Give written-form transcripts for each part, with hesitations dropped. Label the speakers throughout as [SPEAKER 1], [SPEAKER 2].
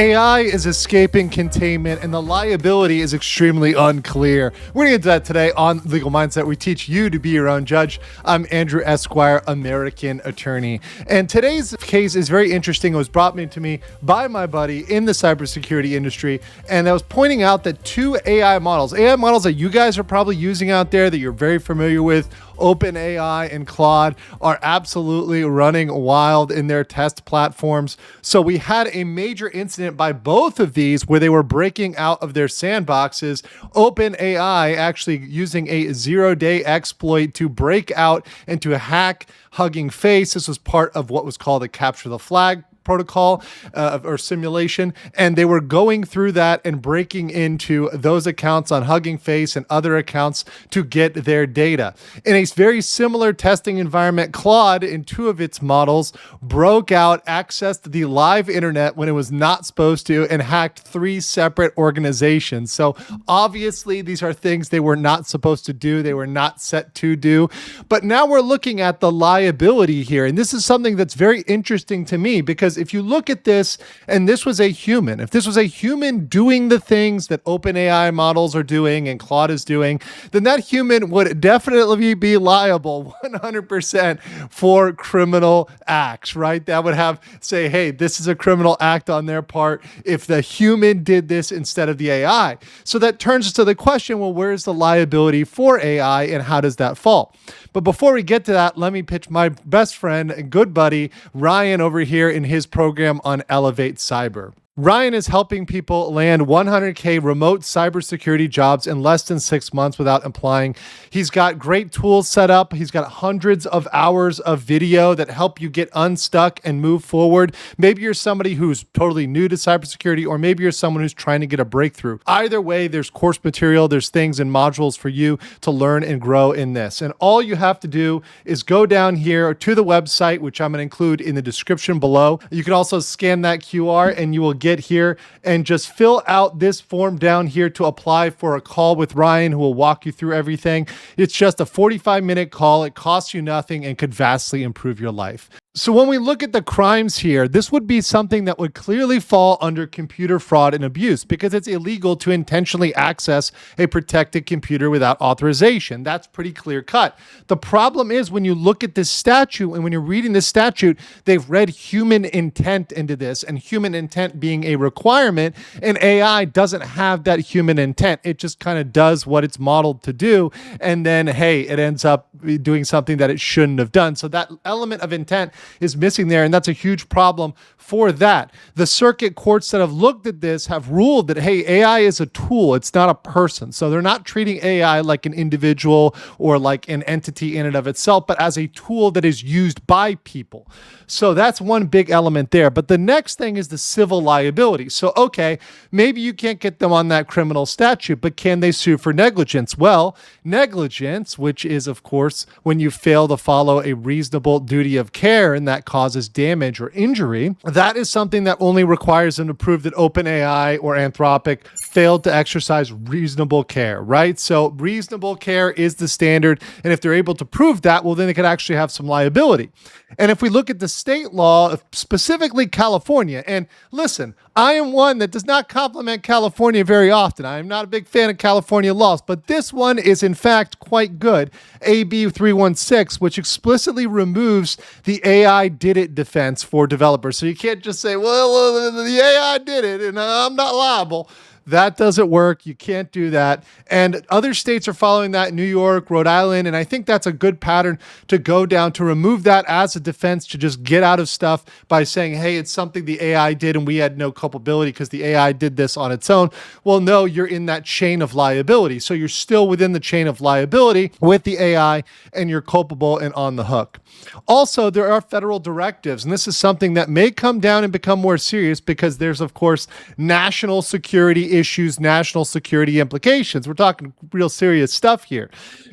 [SPEAKER 1] AI is escaping containment and the liability is extremely unclear. We're going to get to that today on Legal Mindset. We teach you to be your own judge. I'm Andrew Esquire, American attorney. And today's case is very interesting. It was brought to me by my buddy in the cybersecurity industry. And I was pointing out that two AI models that you guys are probably using out there that you're very familiar with, OpenAI and Claude, are absolutely running wild in their test platforms. So we had a major incident by both of these where they were breaking out of their sandboxes. OpenAI actually using a zero-day exploit to break out and to hack Hugging Face. This was part of what was called a capture the flag protocol or simulation, and they were going through that and breaking into those accounts on Hugging Face and other accounts to get their data. In a very similar testing environment, Claude, in two of its models, broke out, accessed the live internet when it was not supposed to, and hacked three separate organizations. So obviously these are things they were not supposed to do. They were not set to do. But now we're looking at the liability here. And this is something that's very interesting to me, because if you look at this, and this was a human, if this was a human doing the things that OpenAI models are doing and Claude is doing, then that human would definitely be liable 100% for criminal acts, right? That would say, hey, this is a criminal act on their part if the human did this instead of the AI. So that turns us to the question, well, where's the liability for AI and how does that fall? But before we get to that, let me pitch my best friend and good buddy, Ryan, over here in his program on Elevate Cyber. Ryan is helping people land 100K remote cybersecurity jobs in less than 6 months without applying. He's got great tools set up. He's got hundreds of hours of video that help you get unstuck and move forward. Maybe you're somebody who's totally new to cybersecurity, or maybe you're someone who's trying to get a breakthrough. Either way, there's course material, there's things and modules for you to learn and grow in this. And all you have to do is go down here to the website, which I'm going to include in the description below. You can also scan that QR and you will get here and just fill out this form down here to apply for a call with Ryan, who will walk you through everything. It's just a 45-minute call. It costs you nothing and could vastly improve your life. So when we look at the crimes here, this would be something that would clearly fall under computer fraud and abuse, because it's illegal to intentionally access a protected computer without authorization. That's pretty clear cut. The problem is when you look at this statute and when you're reading this statute, they've read human intent into this, and human intent being a requirement, and AI doesn't have that human intent. It just kind of does what it's modeled to do, and then, hey, it ends up doing something that it shouldn't have done. So that element of intent is missing there, and that's a huge problem for that. The circuit courts that have looked at this have ruled that, hey, AI is a tool, it's not a person. So they're not treating AI like an individual or like an entity in and of itself, but as a tool that is used by people. So that's one big element there. But the next thing is the civil liability. So, okay, maybe you can't get them on that criminal statute, but can they sue for negligence? Well, negligence, which is, of course, when you fail to follow a reasonable duty of care and that causes damage or injury, that is something that only requires them to prove that OpenAI or Anthropic failed to exercise reasonable care, right? So reasonable care is the standard. And if they're able to prove that, well, then they could actually have some liability. And if we look at the state law, specifically California, and listen, I am one that does not compliment California very often. I am not a big fan of California laws, but this one is in fact quite good. AB 316, which explicitly removes the AI did it defense for developers. So you can't just say, well, the AI did it and I'm not liable. That doesn't work. You can't do that. And other states are following that, New York, Rhode Island. And I think that's a good pattern to go down, to remove that as a defense, to just get out of stuff by saying, hey, it's something the AI did and we had no culpability because the AI did this on its own. Well, no, you're in that chain of liability. So you're still within the chain of liability with the AI and you're culpable and on the hook. Also, there are federal directives, and this is something that may come down and become more serious because there's, of course, national security issues national security implications. We're talking real serious stuff here.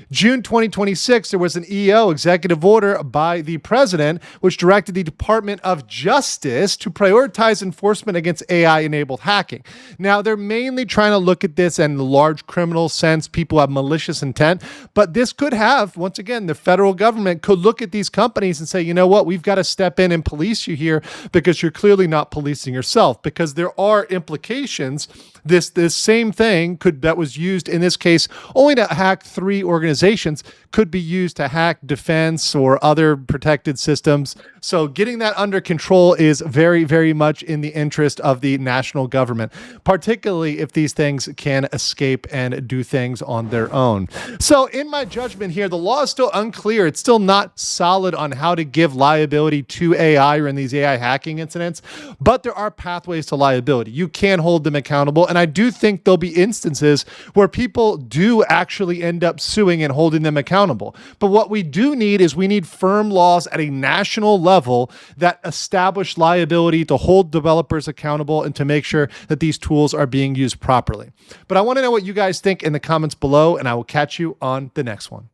[SPEAKER 1] June 2026, there was an EO, executive order by the president, which directed the Department of Justice to prioritize enforcement against AI-enabled hacking. Now, they're mainly trying to look at this in the large criminal sense. People have malicious intent, but this could have, once again, the federal government could look at these companies and say, you know what, we've got to step in and police you here because you're clearly not policing yourself, because there are implications. This same thing that was used in this case only to hack 3 organizations could be used to hack defense or other protected systems. So getting that under control is very, very much in the interest of the national government, particularly if these things can escape and do things on their own. So in my judgment here, the law is still unclear. It's still not solid on how to give liability to AI or in these AI hacking incidents, but there are pathways to liability. You can hold them accountable. And I do think there'll be instances where people do actually end up suing and holding them accountable. But what we do need is we need firm laws at a national level that establish liability to hold developers accountable and to make sure that these tools are being used properly. But I want to know what you guys think in the comments below, and I will catch you on the next one.